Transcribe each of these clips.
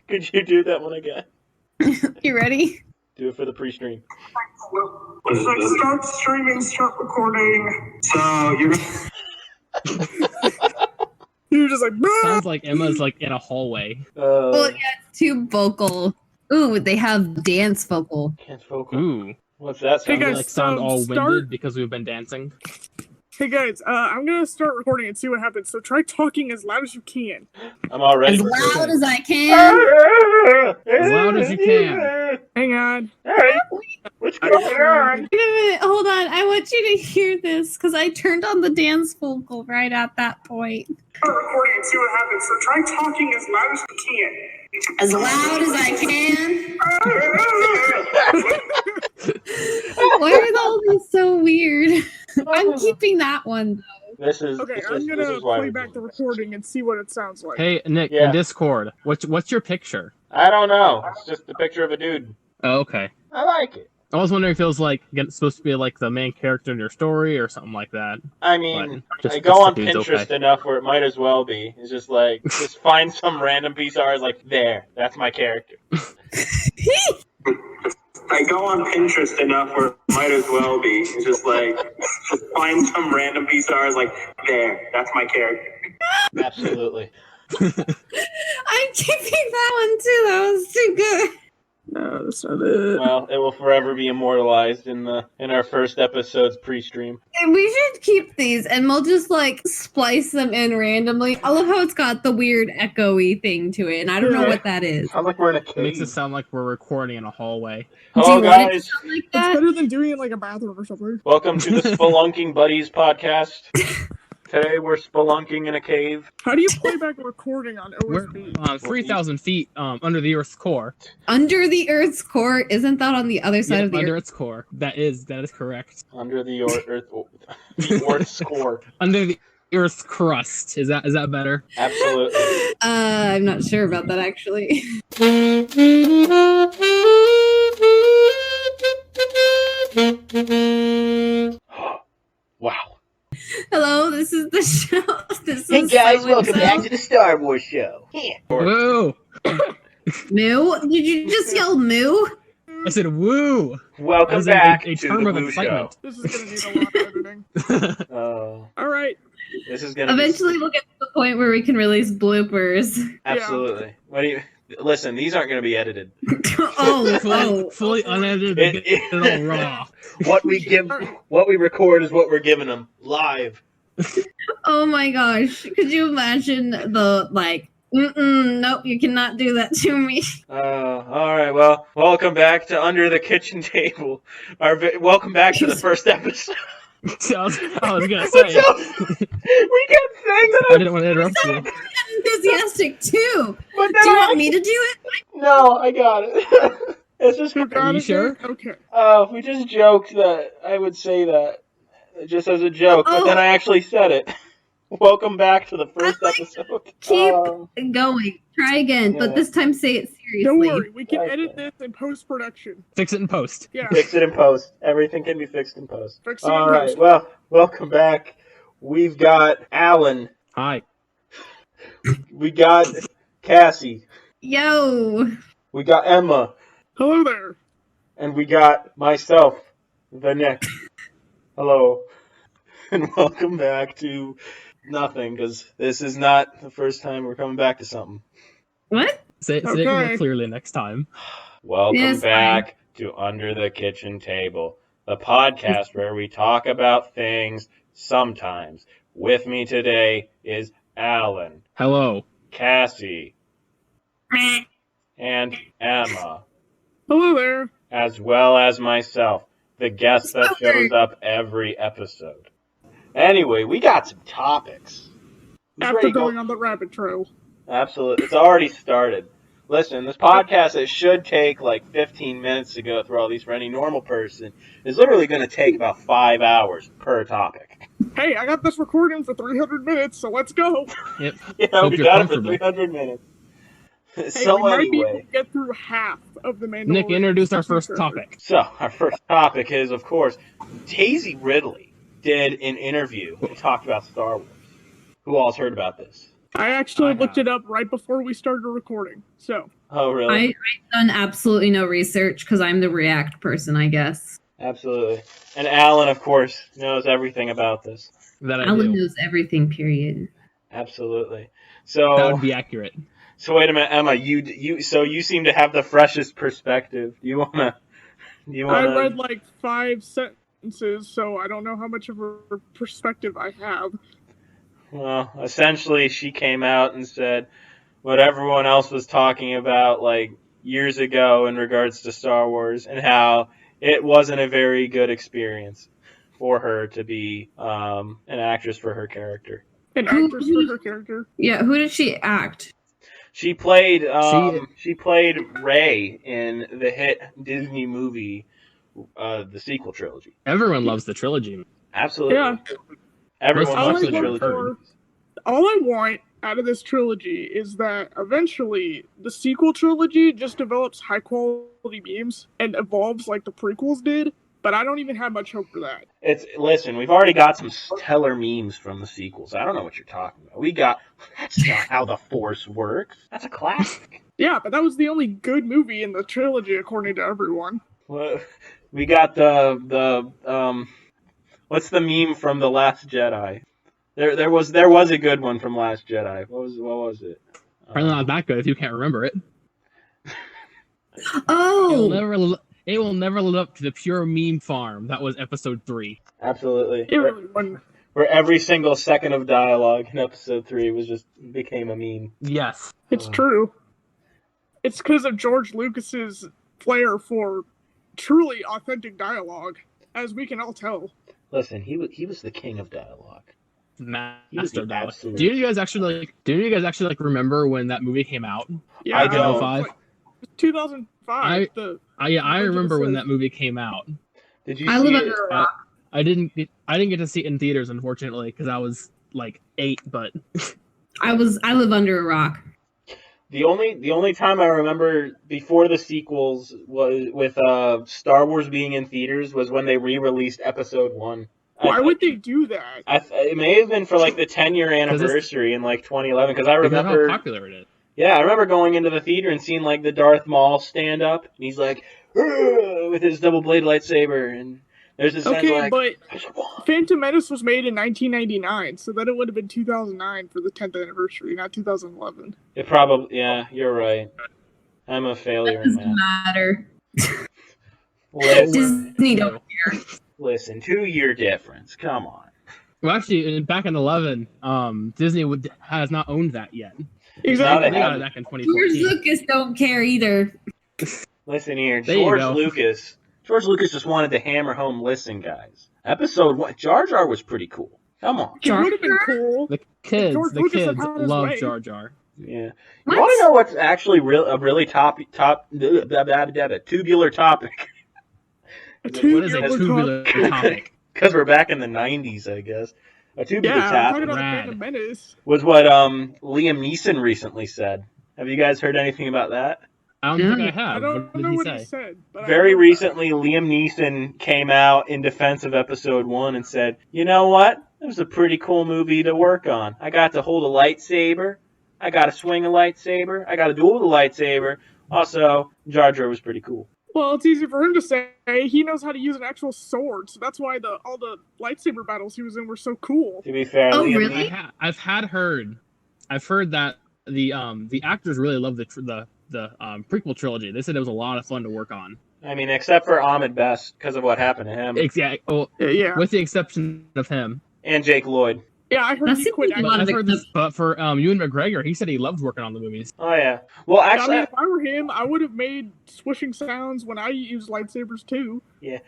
Could you do that one again? You ready? Do it for the pre-stream. It's like start streaming, start recording. So you're you're just like. Sounds like Emma's like in a hallway. Well, yeah, it's too vocal. Ooh, they have dance vocal. Dance vocal. Ooh. What's that sound Hey, guys, Like sound all start- winded because we've been dancing. Hey guys, I'm gonna start recording and see what happens. So try talking as loud as you can. I'm already As loud as I can. As loud as you can. Hang on. Hey, what's going on? Wait a minute, hold on. I want you to hear this because I turned on the dance vocal right at that point. Start recording and see what happens. So try talking as loud as you can. As loud as I can. Why are all these so weird? I'm keeping that one though. This is Okay, this I'm is gonna why play we're back the doing this. recording and see what it sounds like. Hey, Nick, Yeah. in Discord, what's your picture? I don't know. It's just a picture of a dude. Oh, okay. I like it. I was wondering if it was like supposed to be like the main character in your story or something like that. I mean, But I go on the dude's Pinterest okay. enough where it might as well be. It's just like, just find some random piece of art, like, there, that's my character. I go on Pinterest enough where it might as well be. It's just like, just find some random piece of art, like, there, that's my character. Absolutely. I'm keeping that one too. That was too good. No, that's not it. Well, it will forever be immortalized in our first episode's pre-stream. And we should keep these and we'll just like splice them in randomly. I love how it's got the weird echoey thing to it, and I don't know what that is. Sounds like we're in a It makes it cave. sound like we're recording in a hallway. Do Hello, you want it to guys. sound like It's that? better than doing it in like a bathroom or something. Welcome to the Spelunking Buddies podcast. Today we're spelunking in a cave. How do you play back a recording on We're OSB? 3,000 feet under the Earth's core. Under the Earth's core? Isn't that on the other side of the under Earth? its core. That is correct. Under the the Earth's core. Under the Earth's crust. Is that better? Absolutely. I'm not sure about that actually. Wow. Hello, this is the show. This Hey is guys, so welcome and back so. to the Star Wars show. Yeah. Woo! Moo? Did you just yell moo? I said woo! Welcome As back a to term the of Blue Show. excitement. This is gonna need a lot of editing. Alright. This is gonna Eventually we'll get to the point where we can release bloopers. be absolutely. What do you listen? These aren't going to be edited. Fully unedited, It- get it all raw. What we record is what we're giving them live. Oh my gosh. Could you imagine the like, nope, you cannot do that to me. All right. Well, welcome back to Under the Kitchen Table. Welcome back to the first episode. I was gonna we say. kept saying that. I didn't want to interrupt you. Enthusiastic too. But Do you want me to do it? No, I got it. It's just. You got you it sure? there? Okay. We just joked that I would say that just as a joke, but then I actually said it. Welcome back to the first episode. Keep going. Try again, yeah. but this time say it seriously. Don't worry, we can Okay. edit this in post-production. Fix it in post. Yeah. Fix it in post. Everything can be fixed in post. Fix it in All right. post. Well, welcome back. We've got Alan. Hi. We got Kassi. Yo. We got Emma. Hello there. And we got myself, the Nick. Hello. And welcome back to nothing, because this is not the first time we're coming back to something. What? Say it Okay. more clearly next time. Welcome Yes, back to Under the Kitchen Table, the podcast where we talk about things sometimes. With me today is Alan, Hello. Kassi, and Emma, Hello there. as well as myself, the guest that shows up every episode. Anyway, we got some topics. You After ready to go? going on the rabbit trail. Absolutely. It's already started. Listen, this podcast, it should take like 15 minutes to go through all these for any normal person, is literally going to take about 5 hours per topic. Hey, I got this recording for 300 minutes, so let's go. Yep. Yeah, Hope we you're got it for comfortable. 300 minutes. Hey, So we might be able anyway, to get through half of the Mandalorian. Nick, introduce our first topic. so our first topic is, of course, Daisy Ridley did an interview and talked about Star Wars. Who all's heard about this? I actually I looked have. it up right before we started recording. So Oh, really? I've done absolutely no research because I'm the React person, I guess. Absolutely. And Alan, of course, knows everything about this. That I Alan do. knows everything, period. Absolutely. That So, would be accurate. so wait a minute, Emma. So you seem to have the freshest perspective. Do you wanna? I read like 5 sentences, so I don't know how much of a perspective I have. Well, essentially, she came out and said what everyone else was talking about like years ago in regards to Star Wars and how it wasn't a very good experience for her to be an actress for her character. An actress for her character. Yeah, who did she act? She played Rey in the hit Disney movie, the sequel trilogy. Everyone loves the trilogy. Absolutely. Yeah. Everyone Most loves the people have trilogy. heard. All I want out of this trilogy is that eventually the sequel trilogy just develops high quality memes and evolves like the prequels did, but I don't even have much hope for that. Listen, we've already got some stellar memes from the sequels. I don't know what you're talking about. That's not how the Force works. That's a classic. Yeah, but that was the only good movie in the trilogy according to everyone. Well, we got the what's the meme from The Last Jedi? There was a good one from Last Jedi. What was it? Probably not that good if you can't remember it. Oh! It will never live up to the pure meme farm that was episode 3. Absolutely. It really wasn't. Where every single second of dialogue in episode 3 became a meme. Yes. It's true. It's because of George Lucas's flair for truly authentic dialogue, as we can all tell. Listen, he was the king of dialogue. Master the dialogue. absolute- Do you guys actually remember when that movie came out? Yeah, I don't. 2005? 2005. I remember when that movie came out. Did you I see live it? under a rock. I didn't get to see it in theaters, unfortunately, because I was like 8. But I live under a rock. The only time I remember before the sequels was with Star Wars being in theaters was when they re-released Episode 1. Why would they do that? It may have been for like the 10-year anniversary in like 2011 because I because of remember how popular it is. Yeah, I remember going into the theater and seeing like the Darth Maul stand up and he's like with his double-bladed lightsaber and there's this Okay, like, but Phantom Menace was made in 1999, so then it would have been 2009 for the 10th anniversary, not 2011. It probably you're right. I'm a failure in Doesn't math. matter. Listen, Disney don't care. listen, 2-year difference. Come on. Well, actually, back in 11, Disney has not owned that yet. Exactly. They got it back in George 2014. Lucas don't care either. Listen here, There you George go. Lucas. George Lucas just wanted to hammer home. Listen, guys. Episode 1, Jar Jar was pretty cool. Come on. It would have been cool. The kids George Lucas had had his love way. Jar Jar. Yeah. What? You want to know what's actually a really tubular topic? A What is a two-year-old tubular topic? Because we're back in the 90s, I guess. A tubular Yeah, I'm topic talking about Rad. Phantom Menace. was what Liam Neeson recently said. Have you guys heard anything about that? I don't think I have. I don't What know did what he he say? said. But I Very heard that. recently, Liam Neeson came out in defense of Episode 1 and said, you know what? It was a pretty cool movie to work on. I got to hold a lightsaber. I got to swing a lightsaber. I got to duel with a lightsaber. Also, Jar Jar was pretty cool. Well, it's easy for him to say. He knows how to use an actual sword, so that's why all the lightsaber battles he was in were so cool. To be fair, Oh, Liam really? I've heard that the actors really love the prequel trilogy. They said it was a lot of fun to work on. I mean, except for Ahmed Best because of what happened to him Exactly. Well, Yeah. with the exception of him. and Jake Lloyd. Yeah, I heard That he seems quit like a acting. lot of I've heard this, but for Ewan McGregor, he said he loved working on the movies. Oh yeah. Well, I actually, mean, if I were him, I would have made swishing sounds when I use lightsabers too. yeah.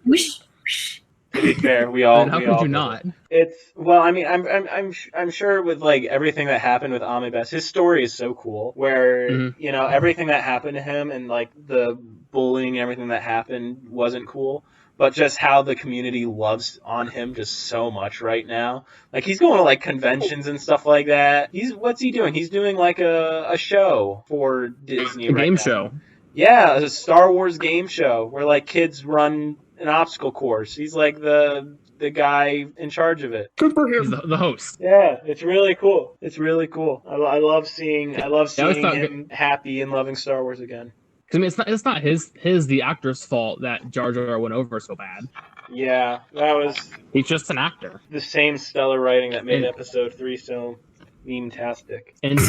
Wish. To be fair, we all. And how we could all you did not? it. It's well. I mean, I'm sure with like everything that happened with Ahmed Best, his story is so cool. Where Mhm. everything that happened to him and like the bullying and everything that happened wasn't cool. But just how the community loves on him just so much right now. Like he's going to like conventions and stuff like that. What's he doing? He's doing like a show for Disney. A right game now. show. Yeah, a Star Wars game show where like kids run an obstacle course. He's like the the guy in charge of it. Good for He's him. the host. Yeah, it's really cool. It's really cool. I love seeing always thought him happy and loving Star Wars again. I mean, it's not his the actor's fault that Jar Jar went over so bad. Yeah, that was He's just an actor. the same stellar writing that made And- Episode 3 so fantastic. And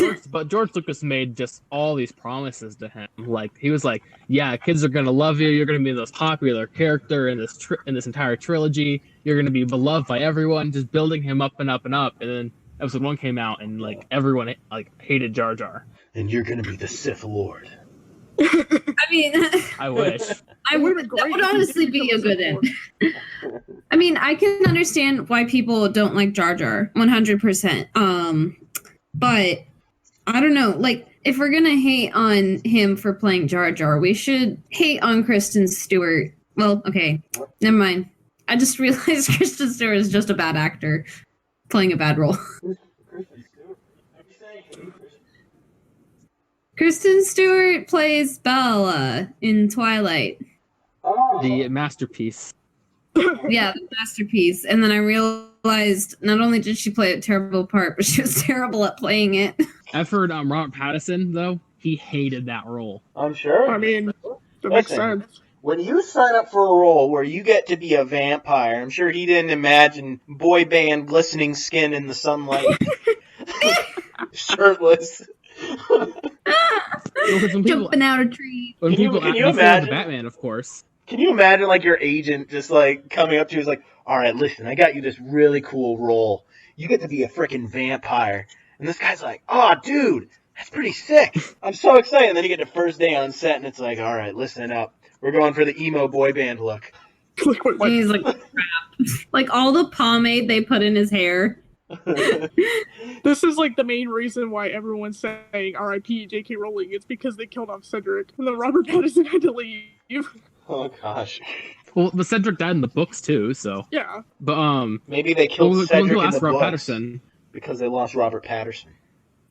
George Lucas made just all these promises to him. Like he was like, "Yeah, kids are gonna love you. You're gonna be the most popular character in this entire trilogy. You're gonna be beloved by everyone." Just building him up and up and up. And then Episode 1 came out, and like everyone like hated Jar Jar. And you're gonna be the Sith Lord. I mean, I wish. that would honestly be a good end. I mean, I can understand why people don't like Jar Jar 100%. But I don't know, like, if we're gonna hate on him for playing Jar Jar, we should hate on Kristen Stewart. Well, okay, never mind. I just realized Kristen Stewart is just a bad actor playing a bad role. Kristen Stewart plays Bella in Twilight. The masterpiece. Yeah, the masterpiece. And then I realized not only did she play a terrible part, but she was terrible at playing it. I've heard Robert Pattinson though he hated that role. I'm sure. I mean, that makes Listen. sense. When you sign up for a role where you get to be a vampire, I'm sure he didn't imagine boy band glistening skin in the sunlight, shirtless. Jumping out of trees. When Can you people before imagine? the Batman, of course. Can you imagine, like, your agent just, like, coming up to you, is like, all right, listen, I got you this really cool role. You get to be a freaking vampire. And this guy's like, oh, dude, that's pretty sick. I'm so excited. And then you get the first day on set, and it's like, all right, listen up. We're going for the emo boy band look. Like, wait, what? And he's like, crap. Like all the pomade they put in his hair. This is like the main reason why everyone's saying R.I.P. J.K. Rowling. It's because they killed off Cedric, and then Robert Pattinson had to leave. Oh, gosh. Well, but Cedric died in the books too, so. Yeah. But Maybe they killed when Cedric people in ask the Robert books Patterson, because they lost Robert Patterson.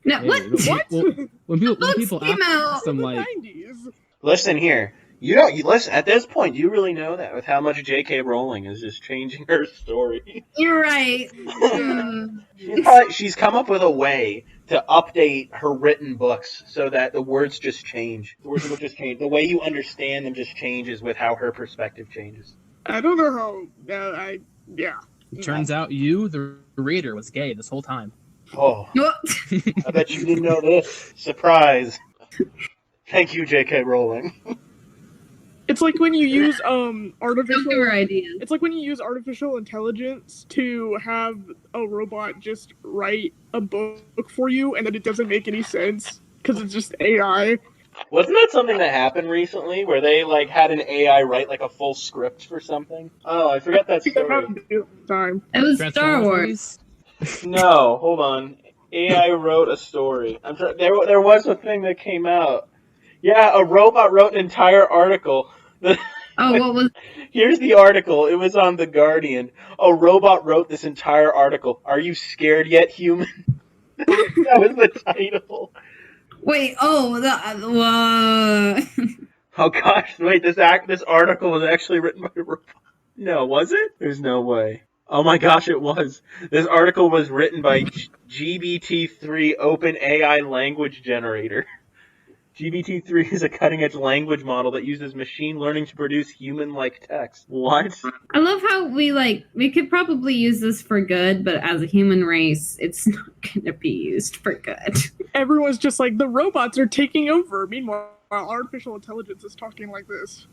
No, hey, what? What? when people Books came out ask them In the like, 90s. Listen here. You listen, at this point, do you really know that with how much J.K. Rowling is just changing her story? You're right. Mm. She's come up with a way to update her written books so that the words just change. The words will just change. The way you understand them just changes with how her perspective changes. I don't know how. Yeah. it turns out you, the reader, was gay this whole time. Oh, Well, I bet you didn't know this. Surprise. Thank you, J.K. Rowling. It's like when you use don't artificial. give her ideas. It's like when you use artificial intelligence to have a robot just write a book for you, and then it doesn't make any sense because it's just AI. Wasn't that something that happened recently where they like had an AI write like a full script for something? Oh, I forgot that I think that story. happened at the time. It was Star Transformers Wars. movies? No, hold on. AI wrote a story. There was a thing that came out. Yeah, a robot wrote an entire article. Oh, what was? Here's the article. It was on The Guardian. A robot wrote this entire article. Are you scared yet, human? That was the title. Wait. Oh, Oh gosh, wait. This article was actually written by a robot. No, was it? There's no way. Oh my gosh, it was. This article was written by GPT-3 Open AI Language Generator. GPT-3 is a cutting-edge language model that uses machine learning to produce human-like text. What? I love how we could probably use this for good, but as a human race, it's not going to be used for good. Everyone's just like, the robots are taking over. Meanwhile, artificial intelligence is talking like this.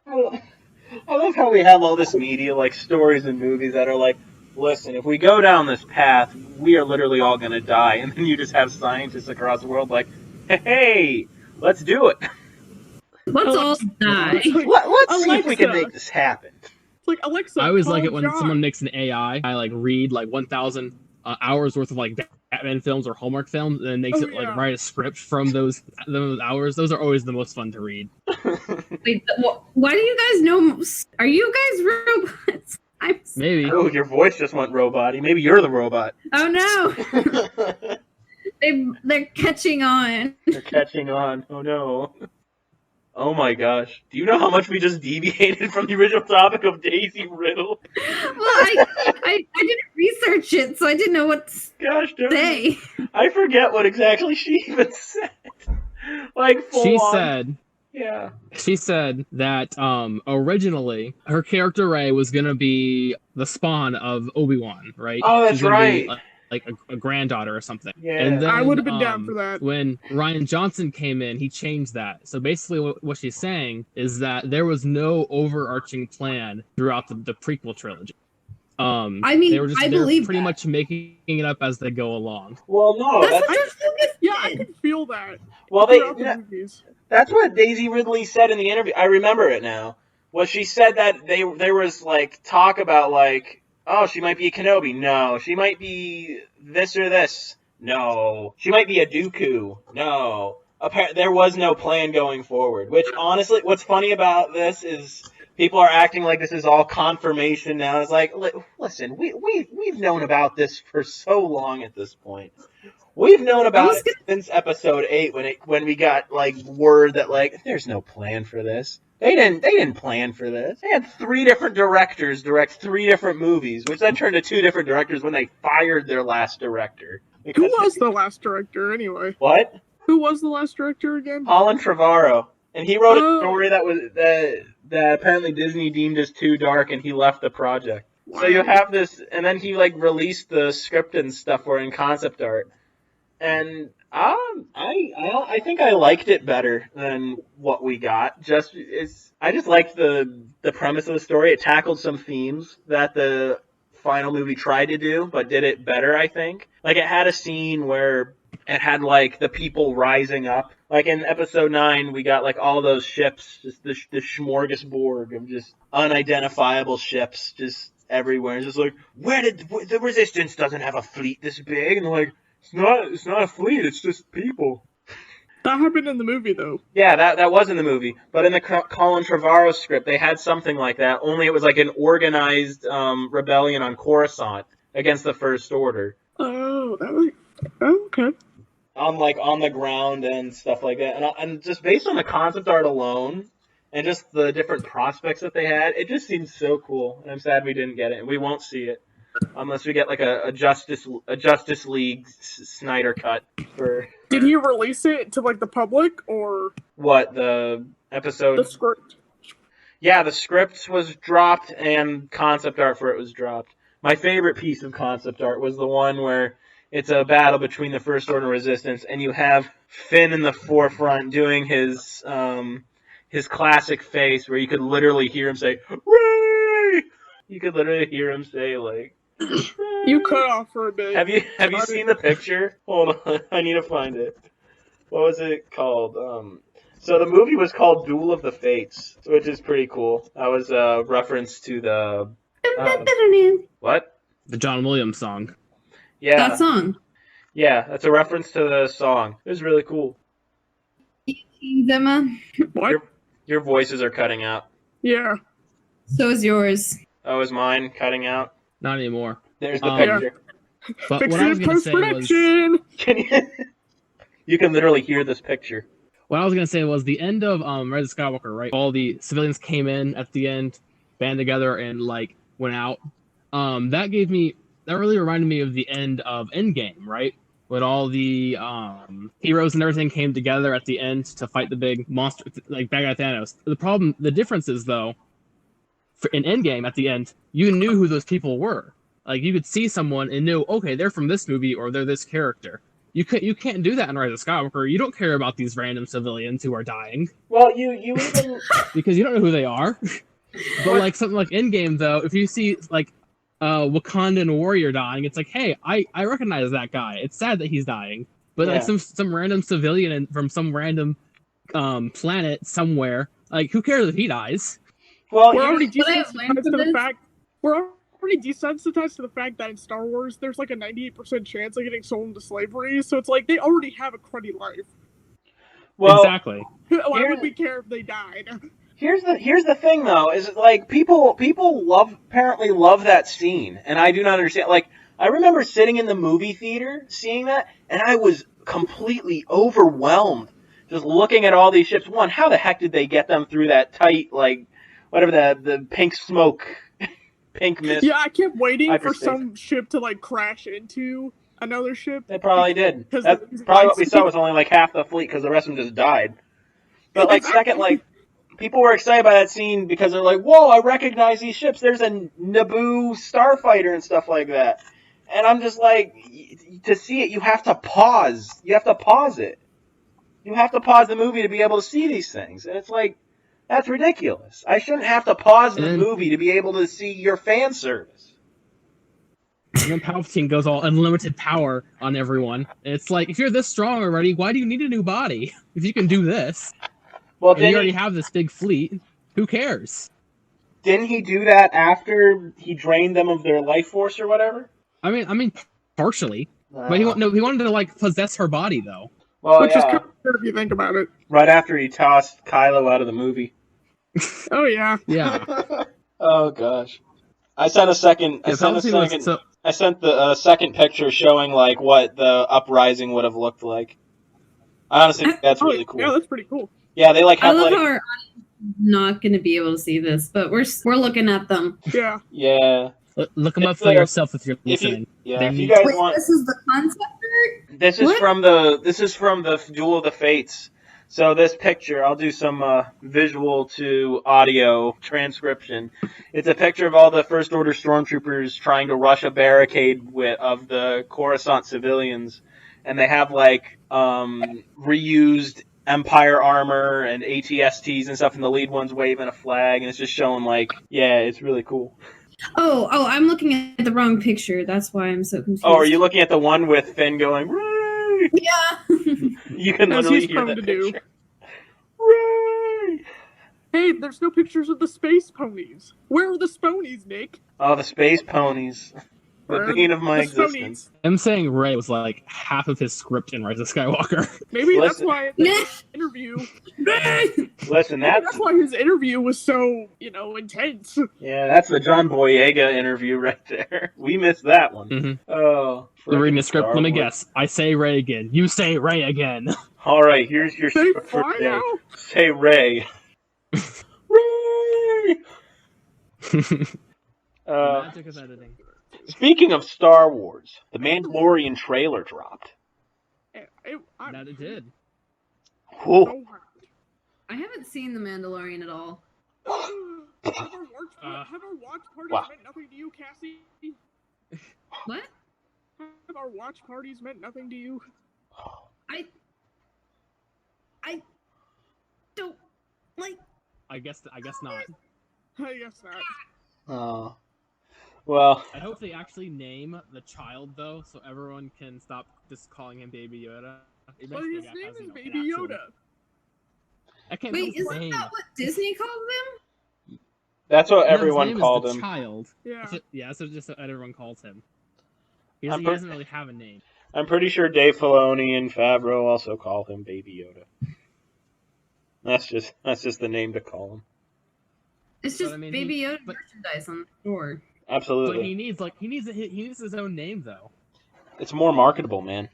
I love how we have all this media, like stories and movies that are like, listen, if we go down this path, we are literally all going to die. And then you just have scientists across the world like, hey, let's do it. Let's all die. It's like, Let's see if we can Alexa. make this happen. It's like, Alexa, I always call like it when John. someone makes an AI. I like read like 1,000 hours worth of like Batman films or Hallmark films, and then makes Oh, it like yeah. write a script from those hours. Those are always the most fun to read. Wait, why do you guys know? Are you guys robots? Maybe. Oh, your voice just went robot-y. Maybe you're the robot. Oh no, they're catching on. You're catching on. Oh no. Oh my gosh. Do you know how much we just deviated from the original topic of Daisy Riddle? Well, I didn't research it, so I didn't know what to say. I forget what exactly she even said. Like, full on. She said that originally her character Rey was gonna be the spawn of Obi-Wan, right? Oh, that's right. Like a granddaughter or something. Yeah. And then, I would have been down for that. When Rian Johnson came in, he changed that. So basically what she's saying is that there was no overarching plan throughout the prequel trilogy. I mean, they were believe pretty that. much making it up as they go along. Well, no. That's what George Lucas did. I can feel that. Well, movies. That's what Daisy Ridley said in the interview. I remember it now. Well, she said that there was, like, talk about, like, oh, she might be a Kenobi. No. She might be this or this. No. She might be a Dooku. No. There was no plan going forward. Which, honestly, what's funny about this is people are acting like this is all confirmation now. It's like, listen, we've known about this for so long at this point. We've known about it since episode 8 when we got, like, word that, like, there's no plan for this. They didn't plan for this. They had 3 different directors direct 3 different movies, which then turned to 2 different directors when they fired their last director. Who was the last director, anyway? What? Who was the last director again? Colin Trevorrow. And he wrote a story that apparently Disney deemed as too dark, and he left the project. Wow. So you have this, and then he, like, released the script and stuff for it in concept art. And I think I liked it better than what we got. I just liked the premise of the story. It tackled some themes that the final movie tried to do, but did it better, I think. Like, it had a scene where it had, like, the people rising up. Like, in episode 9, we got, like, all those ships, just the smorgasbord of just unidentifiable ships just everywhere. It's just like, the Resistance doesn't have a fleet this big? And they're like, it's not a fleet, it's just people. That happened in the movie, though. Yeah, that was in the movie. But in the Colin Trevorrow script, they had something like that, only it was like an organized rebellion on Coruscant against the First Order. Oh, okay. On the ground and stuff like that. And just based on the concept art alone, and just the different prospects that they had, it just seems so cool. And I'm sad we didn't get it, and we won't see it. Unless we get like a Justice League Snyder cut for. Did he release it to like the public or what, the episode? The script. Yeah, the script was dropped and concept art for it was dropped. My favorite piece of concept art was the one where it's a battle between the First Order and Resistance, and you have Finn in the forefront doing his classic face where you could literally hear him say, "Ray!" You could literally hear him say, like. You cut off for a bit. Have you seen the picture? Hold on, I need to find it. What was it called? So the movie was called Duel of the Fates, which is pretty cool. That was a reference to the what? The John Williams song. Yeah. That song. Yeah, that's a reference to the song. It was really cool. Emma. What? Your voices are cutting out. Yeah. So is yours. Oh, is mine cutting out? Not anymore. There's the picture. But Fix what I was it going to say was... You can literally hear this picture. What I was going to say was the end of Rise of Skywalker, right? All the civilians came in at the end, band together, and, like, went out. That really reminded me of the end of Endgame, right? When all the heroes and everything came together at the end to fight the big monster, like bad guy Thanos. The difference is, though, in Endgame, at the end, you knew who those people were. Like, you could see someone and knew, okay, they're from this movie or they're this character. You can't do that in Rise of Skywalker. You don't care about these random civilians who are dying. Well, you even because you don't know who they are. But like something like Endgame, though, if you see like Wakandan warrior dying, it's like, hey, I recognize that guy. It's sad that he's dying, but like some random civilian from some random planet somewhere, like who cares if he dies? Well, we're already desensitized to the fact that in Star Wars there's like a 98% chance of getting sold into slavery, so it's like they already have a cruddy life. Well, exactly. Why would we care if they died? Here's the thing though, is like people apparently love that scene, and I do not understand. Like, I remember sitting in the movie theater seeing that, and I was completely overwhelmed just looking at all these ships. One, how the heck did they get them through that tight, like, whatever the pink smoke, pink mist? Yeah, I kept waiting for hyperspace. some ship to like crash into another ship. They probably did. Because That's probably what we saw was only like half the fleet because the rest of them just died. But like second, like people were excited by that scene because they're like, "Whoa, I recognize these ships. There's a Naboo starfighter and stuff like that." And I'm just like, to see it, you have to pause. You have to pause it. You have to pause the movie to be able to see these things. And it's like, that's ridiculous. I shouldn't have to pause the movie to be able to see your fan service. And then Palpatine goes all unlimited power on everyone. And it's like, if you're this strong already, why do you need a new body? If you can do this. Well, and you already have this big fleet, who cares? Didn't he do that after he drained them of their life force or whatever? I mean, partially. But he wanted to like possess her body though. Well, Which yeah. is kind of weird if you think about it. Right after he tossed Kylo out of the movie. Oh yeah. Yeah. Oh gosh. I sent a second. I sent the second picture showing like what the uprising would have looked like. I honestly think that's really cool. Yeah, that's pretty cool. Yeah, they like I have love like. how our audience is not going to be able to see this, but we're looking at them. Yeah. Yeah. Look them up for yourself if you're listening. If you guys want, this is the concept art? this is from the Duel of the Fates. So this picture, I'll do some visual to audio transcription. It's a picture of all the First Order stormtroopers trying to rush a barricade of the Coruscant civilians, and they have like reused Empire armor and ATSTs and stuff, and the lead one's waving a flag, and it's just showing like, yeah, it's really cool. Oh, I'm looking at the wrong picture. That's why I'm so confused. Oh, are you looking at the one with Finn going, Ray? Yeah. You can As literally he's hear prone that to picture. do. Ray! Hey, there's no pictures of the space ponies. Where are the sponies, Nick? Oh, the space ponies. The bane of my existence. Him saying Rey was like half of his script in Rise of Skywalker. Maybe Listen. that's why in the interview. Listen, That's why his interview was so, intense. Yeah, that's the John Boyega interview right there. We missed that one. Mm-hmm. Oh, They're reading the script. Star Let me Wars. guess. I say Rey again. You say Rey again. All right, here's your They script for fly today. now? Say Ray. Ray. Magic of editing. Speaking of Star Wars, the Mandalorian trailer dropped. That it did. Whoa. I haven't seen The Mandalorian at all. Have our watch parties Wow. meant nothing to you, Kassi? What? Have our watch parties meant nothing to you? I don't like. I guess not. I guess not. Oh. Well, I hope they actually name the child though, so everyone can stop just calling him Baby Yoda. But his name is Baby Yoda. I can't Wait, remember his isn't name. that what Disney called them? that's what No, his everyone name called is the him. Child. Yeah. That's just what everyone calls him. He I'm doesn't really have a name. I'm pretty sure Dave Filoni and Favreau also call him Baby Yoda. That's just the name to call him. It's But, just I mean, Baby Yoda merchandise on the store. Absolutely. But he needs his own name though. It's more marketable, man.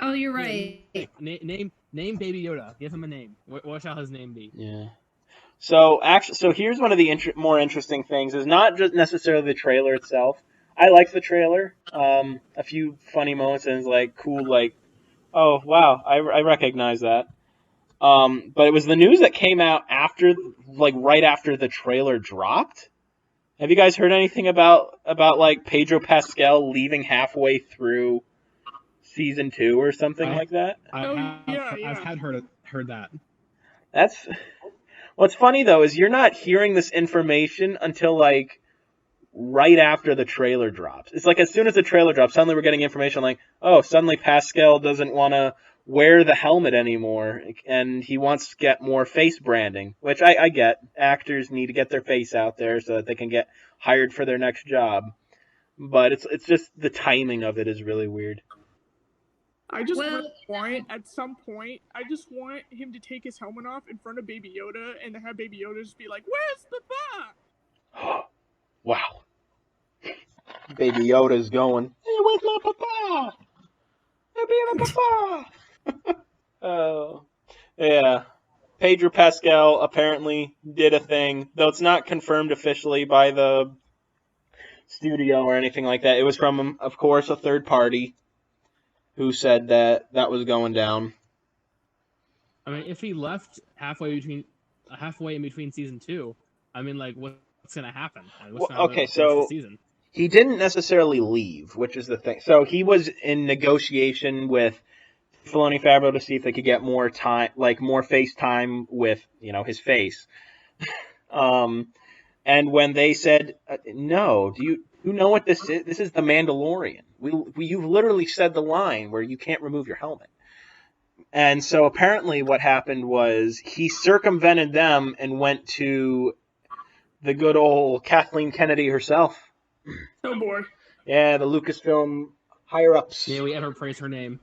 Oh, you're right. Name Baby Yoda. Give him a name. What shall his name be? Yeah. So here's one of the more interesting things is not just necessarily the trailer itself. I like the trailer. A few funny moments and it's like cool, like, oh wow, I recognize that. But it was the news that came out right after the trailer dropped. Have you guys heard anything about like Pedro Pascal leaving halfway through season 2 or something like that? I've heard that. That's what's funny though is you're not hearing this information until like right after the trailer drops. It's like as soon as the trailer drops, suddenly we're getting information like, oh, suddenly Pascal doesn't want to wear the helmet anymore, and he wants to get more face branding, which I get. Actors need to get their face out there so that they can get hired for their next job. But it's just the timing of it is really weird. I just at some point, I just want him to take his helmet off in front of Baby Yoda and to have Baby Yoda just be like, "Where's the bar?" Wow. Baby Yoda's going, hey, where's my papa? Hey, baby papa. Oh, yeah. Pedro Pascal apparently did a thing, though it's not confirmed officially by the studio or anything like that. It was from, of course, a third party who said that that was going down. I mean, if he left halfway in between season 2, I mean, like, what's gonna happen? Okay, so season? He didn't necessarily leave, which is the thing. So he was in negotiation with Filoni Favreau to see if they could get more time, like more face time with, his face. And when they said no, do you know what this is? This is the Mandalorian. You've literally said the line where you can't remove your helmet. And so apparently what happened was he circumvented them and went to the good old Kathleen Kennedy herself. Oh boy. Yeah, the Lucasfilm higher-ups. Yeah, we ever praise her name.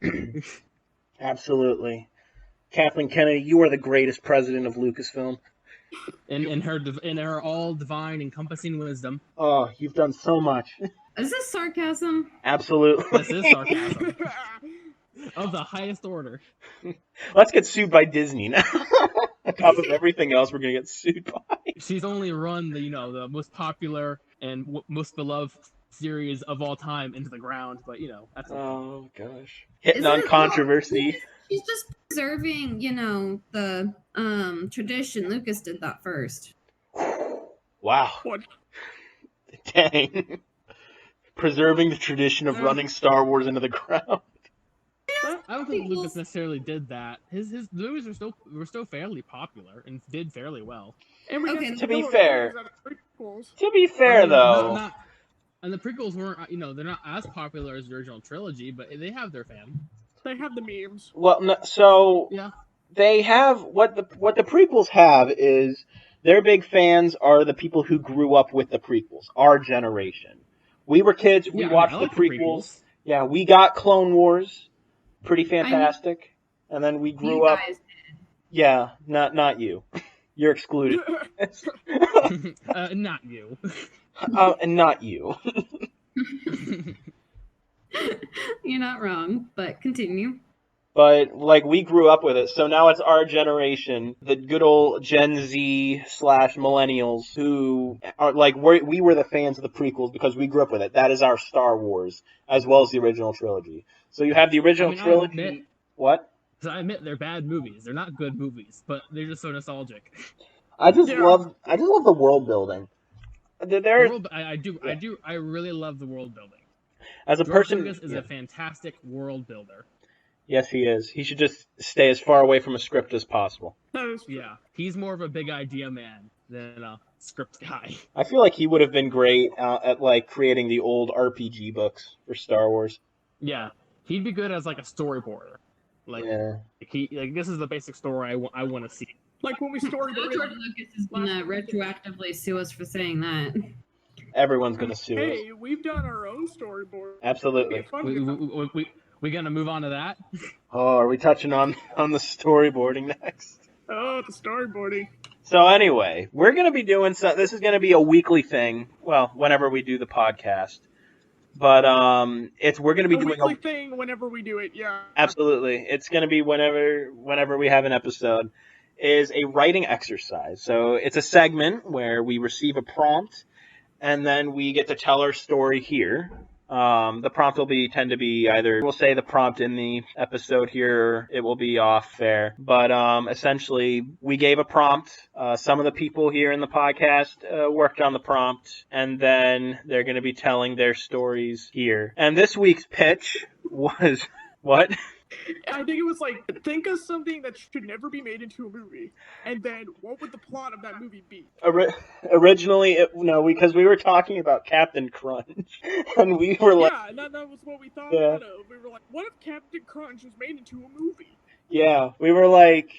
Absolutely. Kathleen Kennedy, you are the greatest president of Lucasfilm. In her all divine encompassing wisdom. Oh, you've done so much. Is this sarcasm? Absolutely. This is sarcasm. Of the highest order. Let's get sued by Disney now. On top of everything else, we're gonna get sued by. She's only run the most popular and most beloved series of all time into the ground, but that's. Oh gosh, hitting on controversy. She's just preserving, the tradition. Lucas did that first. Wow. What? Dang. Preserving the tradition of running Star Wars into the ground. I don't think Lucas necessarily did that. His movies were still fairly popular and did fairly well. And To be fair, though, and the prequels weren't, they're not as popular as the original trilogy, but they have their fans. They have the memes. Well, no, so yeah, they have what the prequels have is their big fans are the people who grew up with the prequels, our generation. We were kids, we watched the prequels. Yeah, we got Clone Wars. Pretty fantastic. And then we grew up. Did. Yeah, not you. You're excluded. Not you. And not you. You're not wrong, but continue. But we grew up with it, so now it's our generation, the good old Gen Z / millennials who are we were the fans of the prequels because we grew up with it. That is our Star Wars, as well as the original trilogy. So you have the original trilogy. What? Because I admit they're bad movies. They're not good movies, but they're just so nostalgic. I just love the world building. I really love the world building. As a person, Lucas is a fantastic world builder. Yes, he is. He should just stay as far away from a script as possible. Yeah, he's more of a big idea man than a script guy. I feel like he would have been great at creating the old RPG books for Star Wars. Yeah, he'd be good as a storyboarder. This is the basic story I want to see. Like when we storyboarded. Lucas is gonna retroactively sue us for saying that. Everyone's gonna sue us. Hey, we've done our own storyboard. Absolutely. We gonna move on to that? Oh, are we touching on the storyboarding next? Oh, the storyboarding. So anyway, we're gonna be doing this is gonna be a weekly thing. Well, whenever we do the podcast. But we're gonna be doing a weekly thing whenever we do it, yeah. Absolutely. It's gonna be whenever we have an episode. Is a writing exercise. So it's a segment where we receive a prompt and then we get to tell our story here. The prompt will tend to be either we'll say the prompt in the episode here, or it will be off air. But essentially, we gave a prompt. Some of the people here in the podcast worked on the prompt, and then they're going to be telling their stories here. And this week's pitch was what? I think it was think of something that should never be made into a movie, and then what would the plot of that movie be? Originally, because we were talking about Captain Crunch, and we were that was what we thought of. We were like, what if Captain Crunch was made into a movie? Yeah, we were like,